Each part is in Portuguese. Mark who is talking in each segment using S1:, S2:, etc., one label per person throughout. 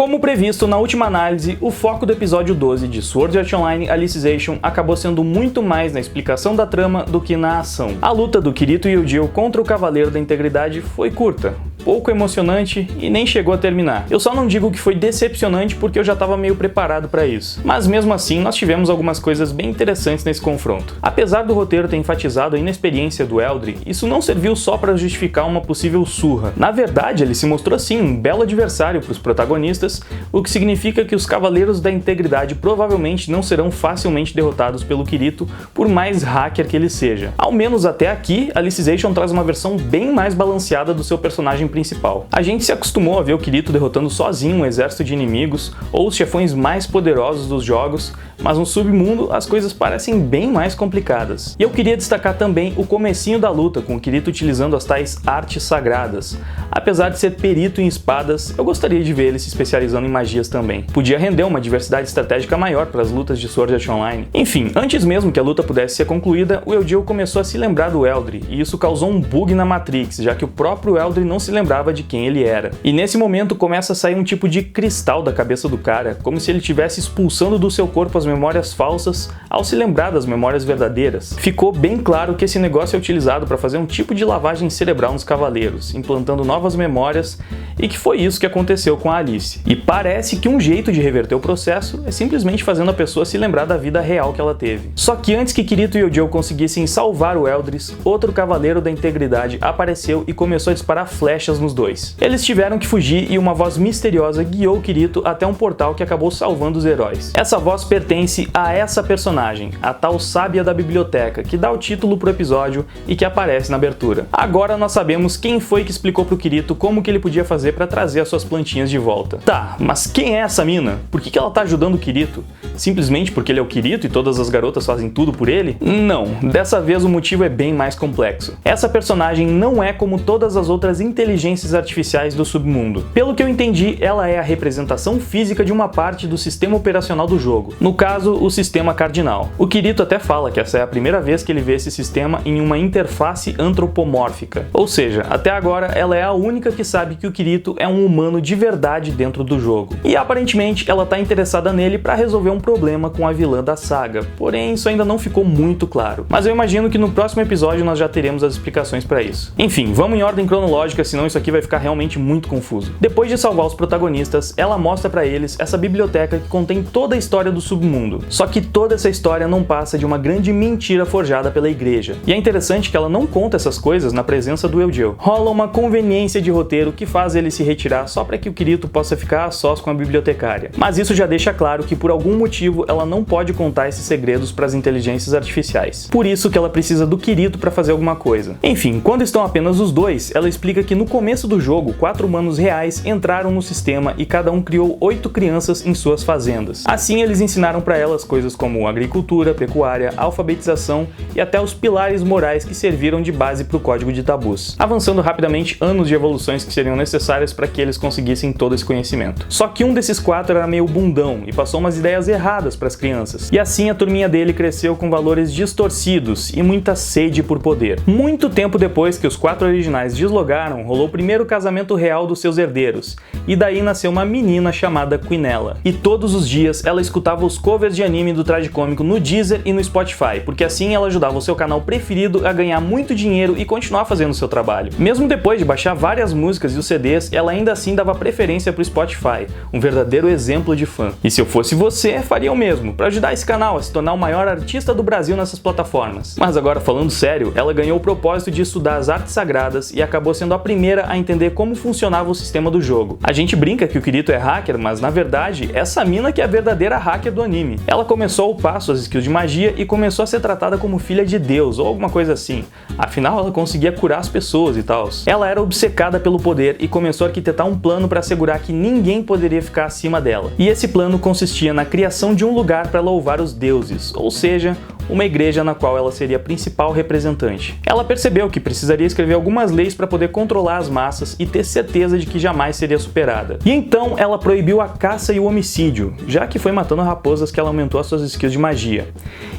S1: Como previsto na última análise, o foco do episódio 12 de Sword Art Online Alicization acabou sendo muito mais na explicação da trama do que na ação. A luta do Kirito e Eugeo contra o Cavaleiro da Integridade foi curta, pouco emocionante e nem chegou a terminar. Eu só não digo que foi decepcionante porque eu já estava meio preparado para isso. Mas mesmo assim, nós tivemos algumas coisas bem interessantes nesse confronto. Apesar do roteiro ter enfatizado a inexperiência do Eldri, isso não serviu só para justificar uma possível surra. Na verdade, ele se mostrou sim um belo adversário para os protagonistas, o que significa que os Cavaleiros da Integridade provavelmente não serão facilmente derrotados pelo Kirito, por mais hacker que ele seja. Ao menos até aqui, Alicization traz uma versão bem mais balanceada do seu personagem principal. A gente se acostumou a ver o Kirito derrotando sozinho um exército de inimigos ou os chefões mais poderosos dos jogos, mas no submundo as coisas parecem bem mais complicadas. E eu queria destacar também o comecinho da luta, com o Kirito utilizando as tais artes sagradas. Apesar de ser perito em espadas, eu gostaria de ver ele se especializando em magias também. Podia render uma diversidade estratégica maior para as lutas de Sword Art Online. Enfim, antes mesmo que a luta pudesse ser concluída, o Eugeo começou a se lembrar do Eldri, e isso causou um bug na Matrix, já que o próprio Eldri não se lembrava de quem ele era. E nesse momento começa a sair um tipo de cristal da cabeça do cara, como se ele estivesse expulsando do seu corpo as memórias falsas ao se lembrar das memórias verdadeiras. Ficou bem claro que esse negócio é utilizado para fazer um tipo de lavagem cerebral nos cavaleiros, implantando novas memórias, e que foi isso que aconteceu com a Alice. E parece que um jeito de reverter o processo é simplesmente fazendo a pessoa se lembrar da vida real que ela teve. Só que antes que Kirito e Eugeo conseguissem salvar o Eldris, outro Cavaleiro da Integridade apareceu e começou a disparar flechas nos dois. Eles tiveram que fugir e uma voz misteriosa guiou Kirito até um portal que acabou salvando os heróis. Essa voz pertence a essa personagem, a tal Sábia da Biblioteca, que dá o título pro episódio e que aparece na abertura. Agora nós sabemos quem foi que explicou pro Kirito como que ele podia fazer para trazer as suas plantinhas de volta. Tá, mas quem é essa mina? Por que ela tá ajudando o Kirito? Simplesmente porque ele é o Kirito e todas as garotas fazem tudo por ele? Não, dessa vez o motivo é bem mais complexo. Essa personagem não é como todas as outras inteligências artificiais do submundo. Pelo que eu entendi, ela é a representação física de uma parte do sistema operacional do jogo, no caso, o sistema cardinal. O Kirito até fala que essa é a primeira vez que ele vê esse sistema em uma interface antropomórfica, ou seja, até agora ela é a única que sabe que o Kirito é um humano de verdade dentro do jogo. E aparentemente ela tá interessada nele para resolver um problema com a vilã da saga, porém isso ainda não ficou muito claro. Mas eu imagino que no próximo episódio nós já teremos as explicações para isso. Enfim, vamos em ordem cronológica, senão isso aqui vai ficar realmente muito confuso. Depois de salvar os protagonistas, ela mostra para eles essa biblioteca que contém toda a história do submundo. Só que toda essa história não passa de uma grande mentira forjada pela igreja. E é interessante que ela não conta essas coisas na presença do Eugeo. Rola uma conveniência de roteiro que faz ele se retirar só para que o Kirito possa ficar a sós com a bibliotecária. Mas isso já deixa claro que por algum motivo ela não pode contar esses segredos para as inteligências artificiais. Por isso que ela precisa do Kirito para fazer alguma coisa. Enfim, quando estão apenas os dois, ela explica que no começo do jogo, 4 humanos reais entraram no sistema e cada um criou 8 crianças em suas fazendas. Assim, eles ensinaram para elas coisas como agricultura, pecuária, alfabetização e até os pilares morais que serviram de base para o código de tabus, avançando rapidamente anos de evoluções que seriam necessárias para que eles conseguissem todo esse conhecimento. Só que um desses 4 era meio bundão e passou umas ideias erradas para as crianças, e assim a turminha dele cresceu com valores distorcidos e muita sede por poder. Muito tempo depois que os 4 originais deslogaram, rolou o primeiro casamento real dos seus herdeiros, e daí nasceu uma menina chamada Quinella. E todos os dias ela escutava os covers de anime do Tragicômico no Deezer e no Spotify, porque assim ela ajudava o seu canal preferido a ganhar muito dinheiro e continuar fazendo o seu trabalho. Mesmo depois de baixar várias músicas e os CDs, ela ainda assim dava preferência pro Spotify, um verdadeiro exemplo de fã. E se eu fosse você, faria o mesmo, para ajudar esse canal a se tornar o maior artista do Brasil nessas plataformas. Mas agora falando sério, ela ganhou o propósito de estudar as artes sagradas e acabou sendo a primeira a entender como funcionava o sistema do jogo. A gente brinca que o Kirito é hacker, mas na verdade, essa mina que é a verdadeira hacker do anime. Ela começou a upar suas skills de magia e começou a ser tratada como filha de Deus ou alguma coisa assim. Afinal, ela conseguia curar as pessoas e tal. Ela era obcecada pelo poder e começou a arquitetar um plano para assegurar que ninguém poderia ficar acima dela. E esse plano consistia na criação de um lugar para louvar os deuses, ou seja, uma igreja na qual ela seria a principal representante. Ela percebeu que precisaria escrever algumas leis para poder controlar as massas e ter certeza de que jamais seria superada. E então ela proibiu a caça e o homicídio, já que foi matando raposas que ela aumentou as suas skills de magia.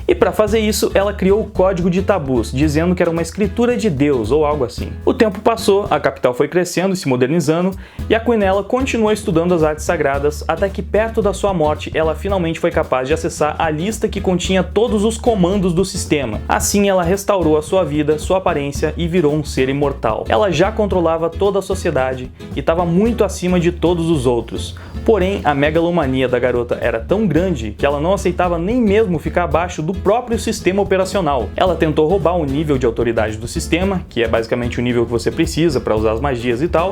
S1: E para fazer isso, ela criou o Código de Tabus, dizendo que era uma escritura de Deus ou algo assim. O tempo passou, a capital foi crescendo e se modernizando, e a Quinella continuou estudando as artes sagradas até que perto da sua morte ela finalmente foi capaz de acessar a lista que continha todos os comandos do sistema. Assim ela restaurou a sua vida, sua aparência e virou um ser imortal. Ela já controlava toda a sociedade e estava muito acima de todos os outros. Porém, a megalomania da garota era tão grande que ela não aceitava nem mesmo ficar abaixo do próprio sistema operacional. Ela tentou roubar o nível de autoridade do sistema, que é basicamente o nível que você precisa para usar as magias e tal,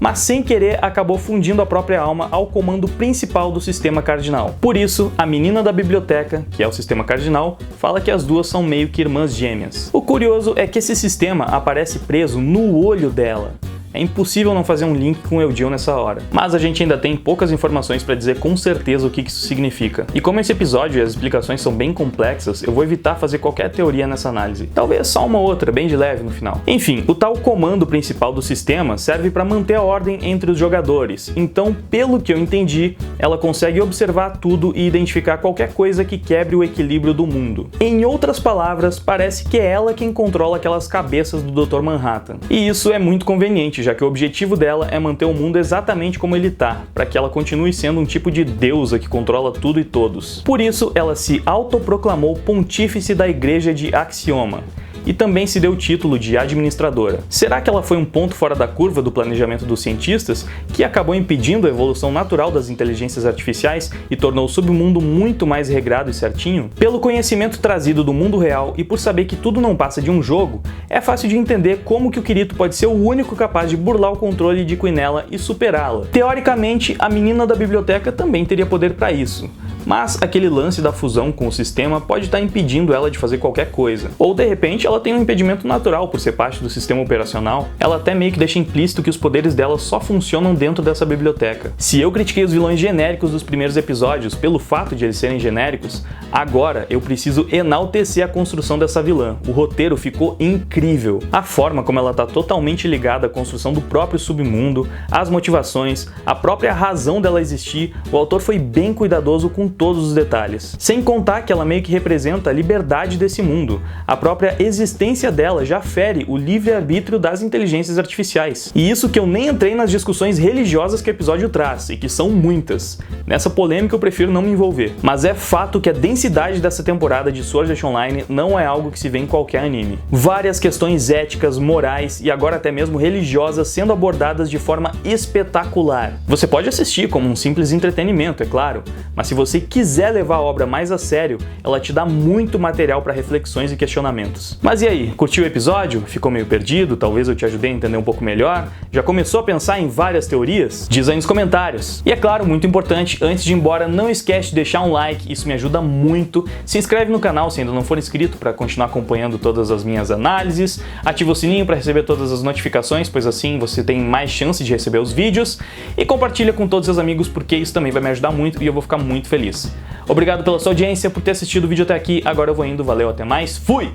S1: mas sem querer acabou fundindo a própria alma ao comando principal do sistema cardinal. Por isso, a menina da biblioteca, que é o sistema cardinal, fala que as duas são meio que irmãs gêmeas. O curioso é que esse sistema aparece preso no olho dela. É impossível não fazer um link com Eldiel nessa hora. Mas a gente ainda tem poucas informações para dizer com certeza o que isso significa. E como esse episódio e as explicações são bem complexas, eu vou evitar fazer qualquer teoria nessa análise. Talvez só uma outra, bem de leve no final. Enfim, o tal comando principal do sistema serve para manter a ordem entre os jogadores. Então, pelo que eu entendi, ela consegue observar tudo e identificar qualquer coisa que quebre o equilíbrio do mundo. Em outras palavras, parece que é ela quem controla aquelas cabeças do Dr. Manhattan. E isso é muito conveniente, já que o objetivo dela é manter o mundo exatamente como ele tá, para que ela continue sendo um tipo de deusa que controla tudo e todos. Por isso, ela se autoproclamou pontífice da Igreja de Axioma. E também se deu o título de administradora. Será que ela foi um ponto fora da curva do planejamento dos cientistas que acabou impedindo a evolução natural das inteligências artificiais e tornou o submundo muito mais regrado e certinho? Pelo conhecimento trazido do mundo real e por saber que tudo não passa de um jogo, é fácil de entender como que o Kirito pode ser o único capaz de burlar o controle de Quinella e superá-la. Teoricamente, a menina da biblioteca também teria poder para isso. Mas aquele lance da fusão com o sistema pode estar impedindo ela de fazer qualquer coisa. Ou de repente ela tem um impedimento natural por ser parte do sistema operacional. Ela até meio que deixa implícito que os poderes dela só funcionam dentro dessa biblioteca. Se eu critiquei os vilões genéricos dos primeiros episódios pelo fato de eles serem genéricos, agora eu preciso enaltecer a construção dessa vilã. O roteiro ficou incrível. A forma como ela está totalmente ligada à construção do próprio submundo, as motivações, a própria razão dela existir, o autor foi bem cuidadoso com todos os detalhes. Sem contar que ela meio que representa a liberdade desse mundo. A própria existência dela já fere o livre-arbítrio das inteligências artificiais. E isso que eu nem entrei nas discussões religiosas que o episódio traz, e que são muitas. Nessa polêmica eu prefiro não me envolver. Mas é fato que a densidade dessa temporada de Sword Art Online não é algo que se vê em qualquer anime. Várias questões éticas, morais e agora até mesmo religiosas sendo abordadas de forma espetacular. Você pode assistir como um simples entretenimento, é claro, mas se você quiser levar a obra mais a sério, ela te dá muito material para reflexões e questionamentos. Mas e aí, curtiu o episódio? Ficou meio perdido? Talvez eu te ajudei a entender um pouco melhor? Já começou a pensar em várias teorias? Diz aí nos comentários. E é claro, muito importante, antes de ir embora, não esquece de deixar um like, isso me ajuda muito. Se inscreve no canal se ainda não for inscrito para continuar acompanhando todas as minhas análises. Ativa o sininho para receber todas as notificações, pois assim você tem mais chance de receber os vídeos. E compartilha com todos os seus amigos, porque isso também vai me ajudar muito e eu vou ficar muito feliz. Obrigado pela sua audiência, por ter assistido o vídeo até aqui. Agora eu vou indo, valeu, até mais, fui!